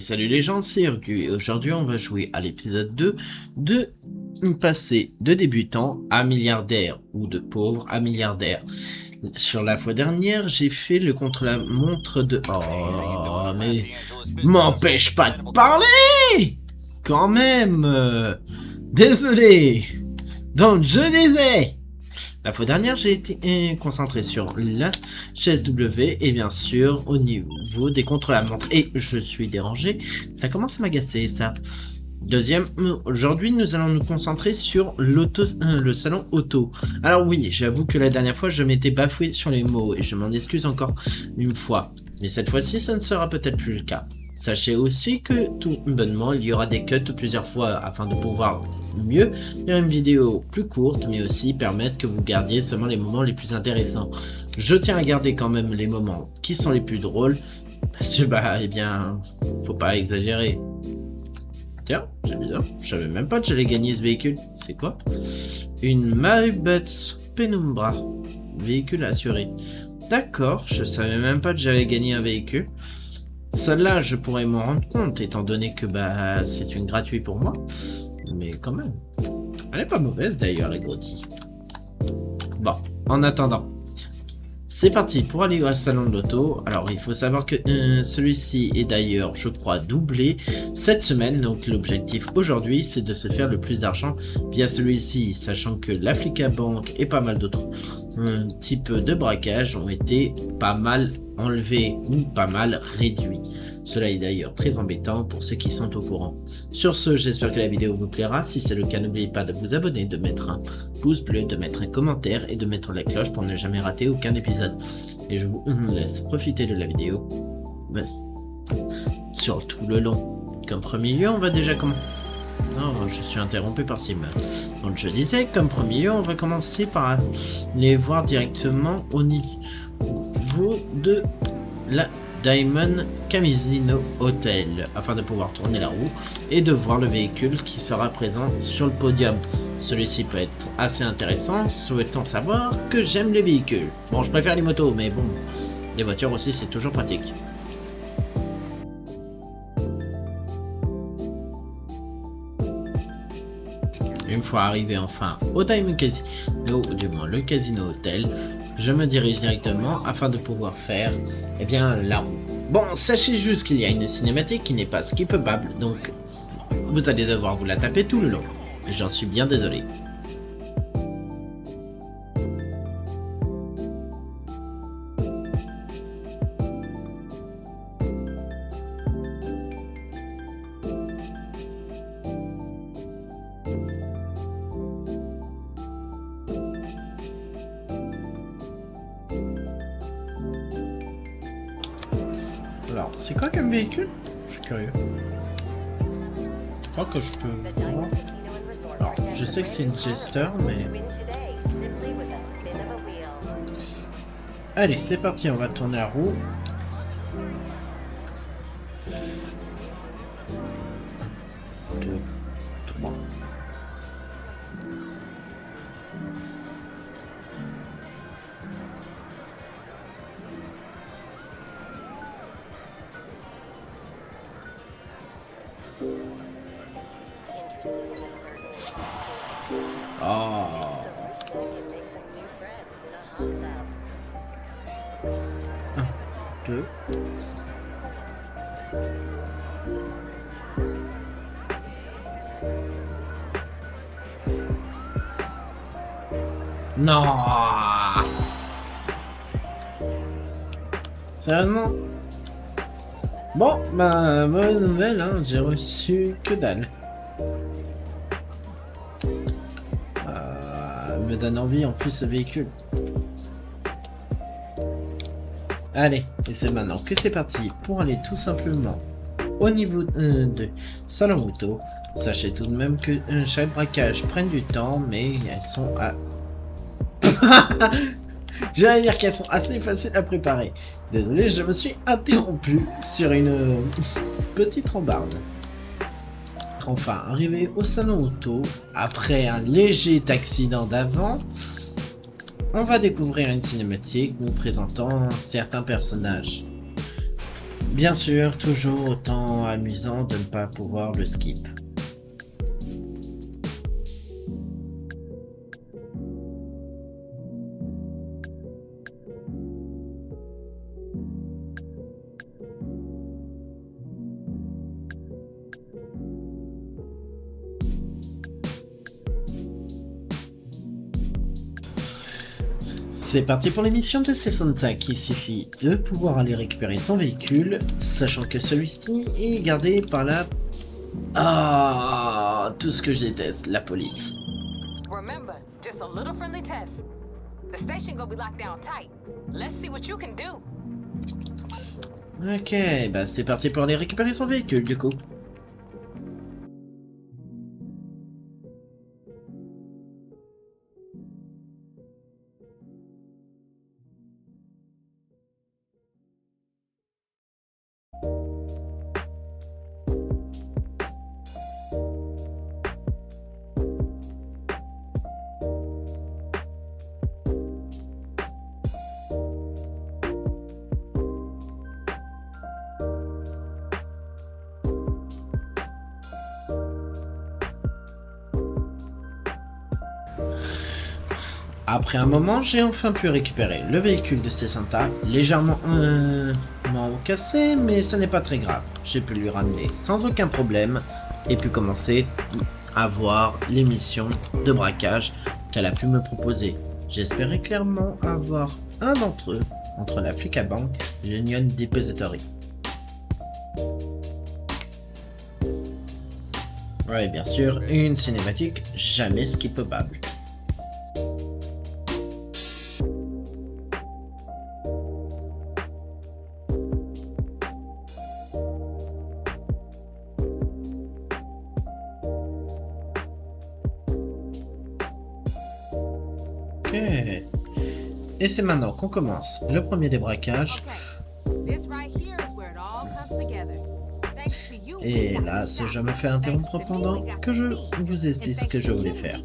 Salut les gens, c'est Urgu et aujourd'hui on va jouer à l'épisode 2 de passer de débutant à milliardaire ou de pauvre à milliardaire. Sur la fois dernière, j'ai fait le contre-la-montre de... Oh, mais m'empêche pas de parler quand même désolé. Donc je disais... La fois dernière, j'ai été concentré sur la chaise W et bien sûr au niveau des contre-la-montre. Et je suis dérangé, ça commence à m'agacer ça. Deuxième, aujourd'hui nous allons nous concentrer sur le salon auto. Alors oui, j'avoue que la dernière fois je m'étais bafoué sur les mots et je m'en excuse encore une fois. Mais cette fois-ci, ce ne sera peut-être plus le cas. Sachez aussi que tout bonnement, il y aura des cuts plusieurs fois afin de pouvoir mieux faire une vidéo plus courte, mais aussi permettre que vous gardiez seulement les moments les plus intéressants. Je tiens à garder quand même les moments qui sont les plus drôles, parce que eh bien, faut pas exagérer. Tiens, c'est bizarre, je savais même pas que j'allais gagner ce véhicule. C'est quoi? Une Maybach Penumbra, véhicule assuré. D'accord, je savais même pas que j'allais gagner un véhicule. Celle-là, je pourrais m'en rendre compte, étant donné que c'est une gratuite pour moi. Mais quand même. Elle est pas mauvaise d'ailleurs, la grotti. Bon, en attendant. C'est parti pour aller au salon de l'auto. Alors, il faut savoir que celui-ci est d'ailleurs, je crois, doublé cette semaine. Donc, l'objectif aujourd'hui, c'est de se faire le plus d'argent via celui-ci, sachant que l'Africa Bank et pas mal d'autres types de braquages ont été pas mal enlevés ou pas mal réduits. Cela est d'ailleurs très embêtant pour ceux qui sont au courant. Sur ce, j'espère que la vidéo vous plaira. Si c'est le cas, n'oubliez pas de vous abonner, de mettre un pouce bleu, de mettre un commentaire et de mettre la cloche pour ne jamais rater aucun épisode. Et je vous laisse profiter de la vidéo. Sur tout le long. Comme premier lieu, on va déjà commencer. Non, je suis interrompu par Sim. Donc je disais, comme premier lieu, on va commencer par les voir directement au niveau de la Diamond Casino Hotel, afin de pouvoir tourner la roue et de voir le véhicule qui sera présent sur le podium. Celui-ci peut être assez intéressant, souhaitant savoir que j'aime les véhicules. Bon, je préfère les motos, mais bon, les voitures aussi c'est toujours pratique. Une fois arrivé enfin au Diamond Casino, ou du moins le Casino Hotel, je me dirige directement afin de pouvoir faire la roue. Bon, sachez juste qu'il y a une cinématique qui n'est pas skippable, donc vous allez devoir vous la taper tout le long. J'en suis bien désolé. Alors, c'est quoi comme véhicule? Je suis curieux. Je crois que je peux voir. Alors, je sais que c'est une Jester, mais... Allez, c'est parti, on va tourner la roue. Un, deux, trois. Oh. 1, 2. Non. Sérieusement? Bon, mauvaise nouvelle, hein, j'ai reçu que dalle. Me donne envie en plus ce véhicule. Allez, et c'est maintenant que c'est parti pour aller tout simplement au niveau de salon auto. Sachez tout de même que chaque braquage prenne du temps, mais elles sont à... J'allais dire qu'elles sont assez faciles à préparer. Désolé, je me suis interrompu sur une petite rambarde. Enfin, arrivé au salon auto, après un léger accident d'avant, on va découvrir une cinématique nous présentant certains personnages. Bien sûr, toujours autant amusant de ne pas pouvoir le skip. C'est parti pour l'émission de C65, il suffit de pouvoir aller récupérer son véhicule, sachant que celui-ci est gardé par la... Ah, tout ce que je déteste, la police. Remember, just a little friendly test. The station gonna be locked down tight. Let's see what you can do. Ok, bah c'est parti pour aller récupérer son véhicule du coup. Après un moment, j'ai enfin pu récupérer le véhicule de Cessanta, légèrement cassé, mais ce n'est pas très grave. J'ai pu lui ramener sans aucun problème et pu commencer à voir les missions de braquage qu'elle a pu me proposer. J'espérais clairement avoir un d'entre eux entre la flic à banque et l'Union Depository. Ouais, bien sûr, une cinématique jamais skippable. Ok. Et c'est maintenant qu'on commence le premier des braquages. Et là, je me fais interrompre pendant que je vous explique ce que je voulais faire.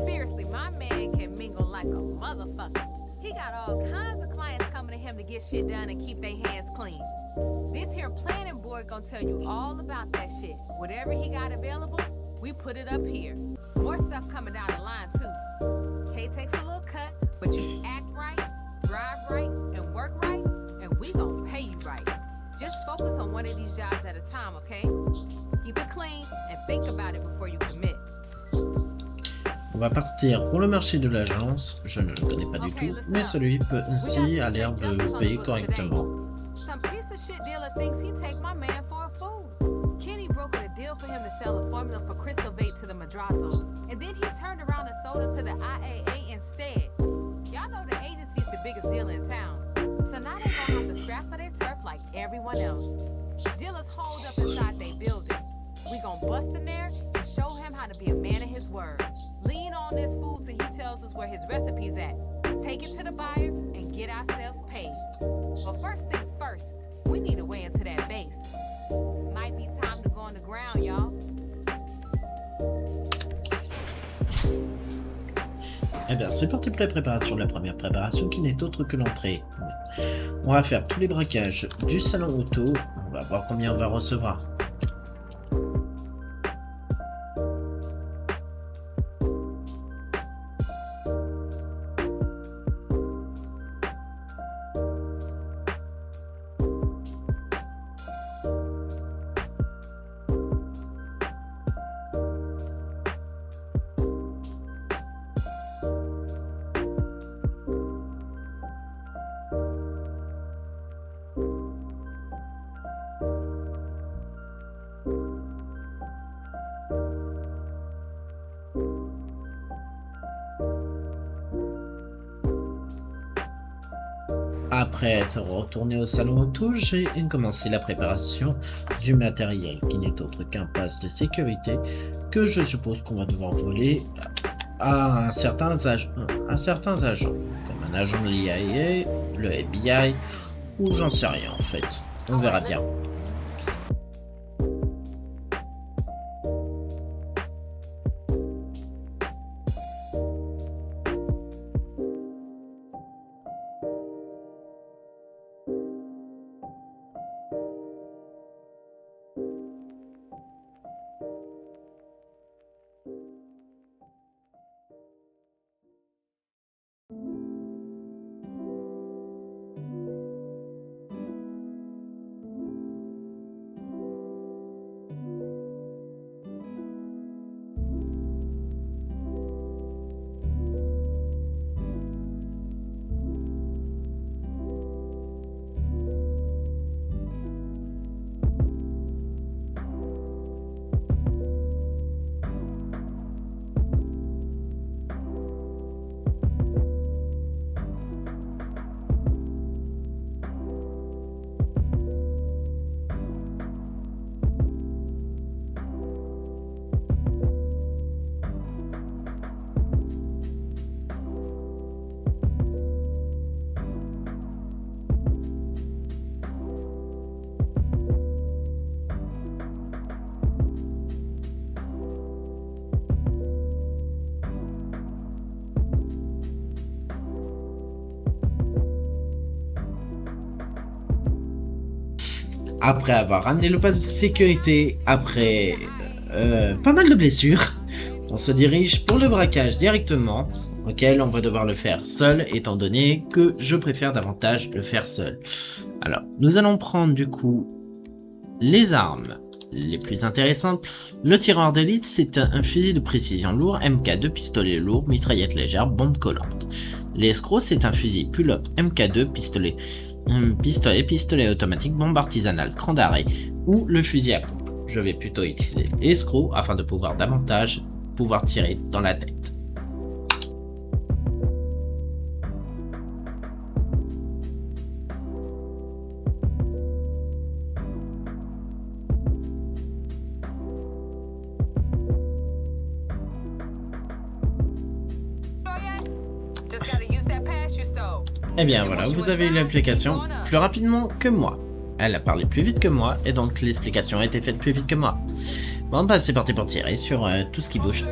Seriously, my man can mingle like a motherfucker. He got all kinds of clients coming to him to get shit done and keep their hands clean. This here planning board gonna tell you all about that shit. Whatever he got available, we put it up here. More stuff coming down the line too. K takes a little cut, but you act right, drive right, and work right, and we gonna pay you right. Just focus on one of these jobs at a time, okay? Keep it clean and think about it before you commit. On va partir pour le marché de l'agence. Je ne le connais pas du tout, mais celui-ci a l'air de payer correctement. Some piece of shit dealer thinks he take my man for a fool. Kenny brokered a deal for him to sell a formula for crystal bait to the Madrazos, and then he turned around and sold it to the IAA instead. Y'all know the agency's the biggest dealer in town, so now they gonna have to scrap for their turf like everyone else. Dealers hold up inside their building. We gon' bust in there and show him how to be a man of his word. Lean on this fool till he tells us where his recipe's at. Take it to the buyer and get ourselves paid. But first things first, we need a way into that base. Might be time to go on the ground, y'all. Eh bien, c'est parti pour la préparation. La première préparation qui n'est autre que l'entrée. On va faire tous les braquages du salon auto. On va voir combien on va recevoir. Après être retourné au salon auto, j'ai commencé la préparation du matériel, qui n'est autre qu'un pass de sécurité que je suppose qu'on va devoir voler à certains agents, comme un agent de l'IA, le FBI, ou j'en sais rien en fait. On verra bien. après avoir ramené le pass de sécurité, après pas mal de blessures, on se dirige pour le braquage directement, auquel on va devoir le faire seul, étant donné que je préfère davantage le faire seul. Alors, nous allons prendre du coup les armes les plus intéressantes. Le tireur d'élite, c'est un fusil de précision lourd, MK2, pistolet lourd, mitraillette légère, bombe collante. L'escroc, c'est un fusil pull-up, MK2, pistolet automatique, bombe artisanale, cran d'arrêt, ou le fusil à pompe. Je vais plutôt utiliser l'escroc afin de pouvoir davantage tirer dans la tête. Et bien voilà, vous avez eu l'application plus rapidement que moi. Elle a parlé plus vite que moi et donc l'explication a été faite plus vite que moi. Bon bah c'est parti pour tirer sur tout ce qui bouge.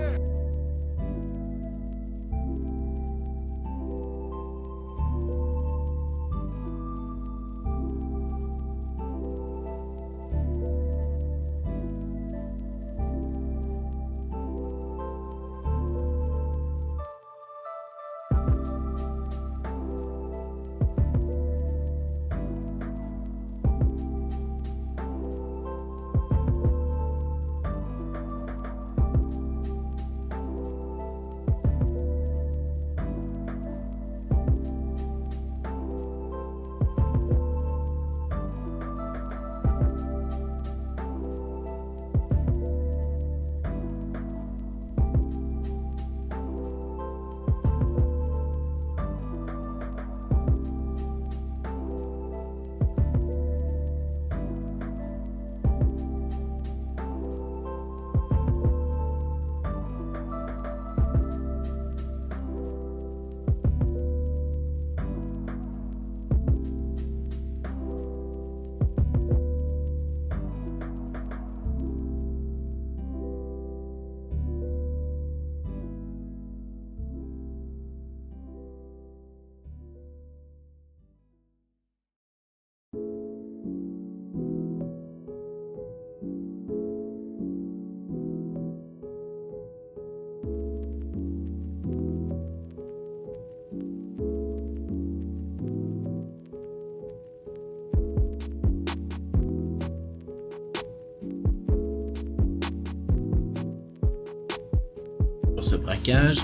Pour ce braquage,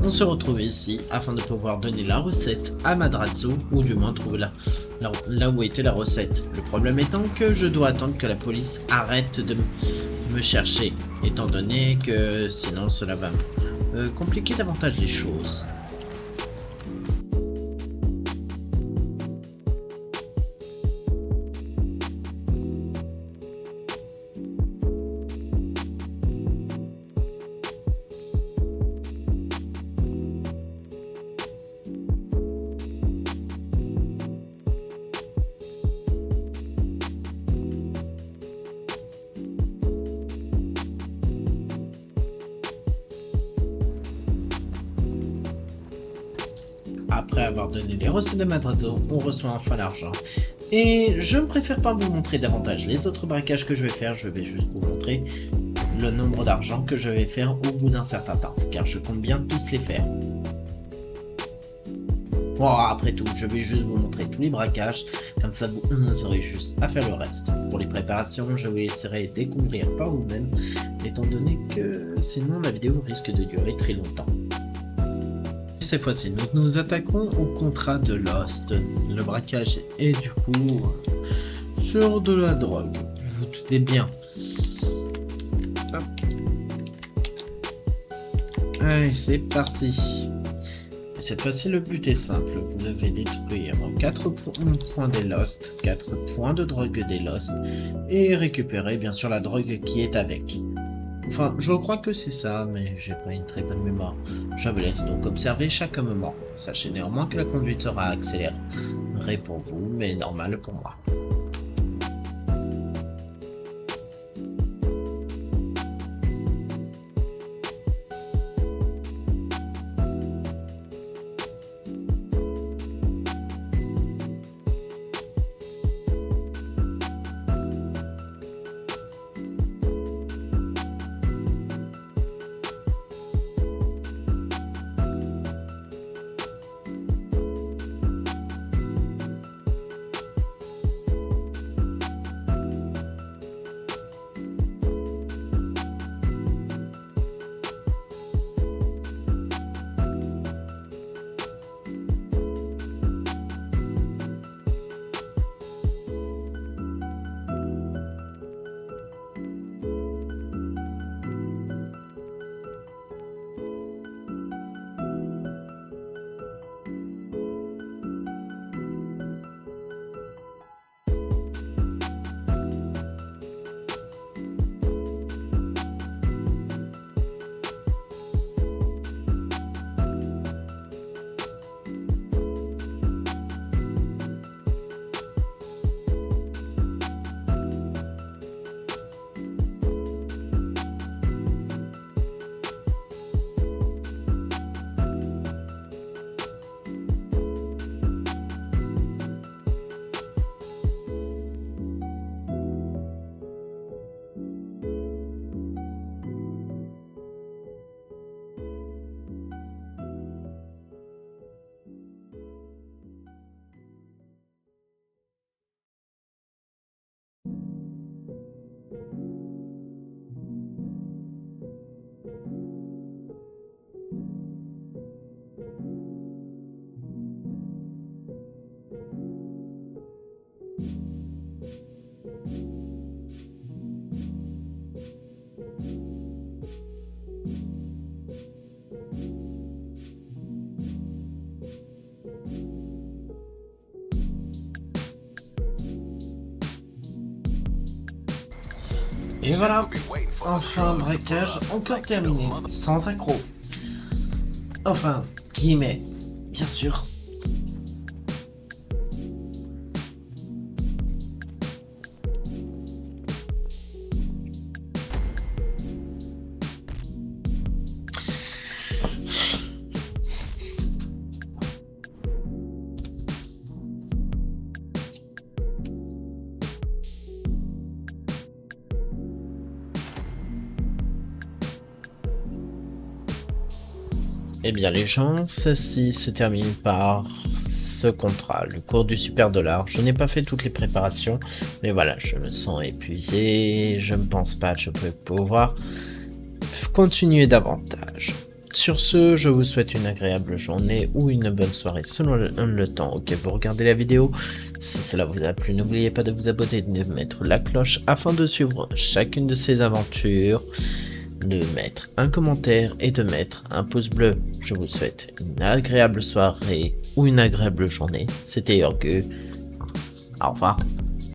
on se retrouve ici afin de pouvoir donner la recette à Madrazo, ou du moins trouver là où était la recette. Le problème étant que je dois attendre que la police arrête de me chercher, étant donné que sinon cela va compliquer davantage les choses. Après avoir donné les recettes de Madrazo, on reçoit enfin l'argent. Et je ne préfère pas vous montrer davantage les autres braquages que je vais faire, je vais juste vous montrer le nombre d'argent que je vais faire au bout d'un certain temps, car je compte bien tous les faire. Bon, après tout, je vais juste vous montrer tous les braquages, comme ça vous aurez juste à faire le reste. Pour les préparations, je vous laisserai découvrir par vous-même, étant donné que sinon la vidéo risque de durer très longtemps. Cette fois-ci, nous nous attaquons au contrat de Lost. Le braquage est du coup sur de la drogue. Vous vous doutez bien. Hop. Allez, c'est parti. Et cette fois-ci, le but est simple. Vous devez détruire 4 points des Lost, 4 points de drogue des Lost, et récupérer bien sûr la drogue qui est avec. Enfin, je crois que c'est ça, mais j'ai pas une très bonne mémoire. Je vous laisse donc observer chaque moment. Sachez néanmoins que la conduite sera accélérée pour vous, mais normale pour moi. Et voilà, enfin un braquage encore terminé, sans accroc. Enfin, guillemets, bien sûr. Eh bien les gens, ceci se termine par ce contrat, le cours du super dollar. Je n'ai pas fait toutes les préparations, mais voilà, je me sens épuisé, je ne pense pas que je peux pouvoir continuer davantage. Sur ce, je vous souhaite une agréable journée ou une bonne soirée selon le temps auquel vous regardez la vidéo. Si cela vous a plu, n'oubliez pas de vous abonner et de mettre la cloche afin de suivre chacune de ces aventures, de mettre un commentaire et de mettre un pouce bleu. Je vous souhaite une agréable soirée ou une agréable journée. C'était Yorgu. Au revoir.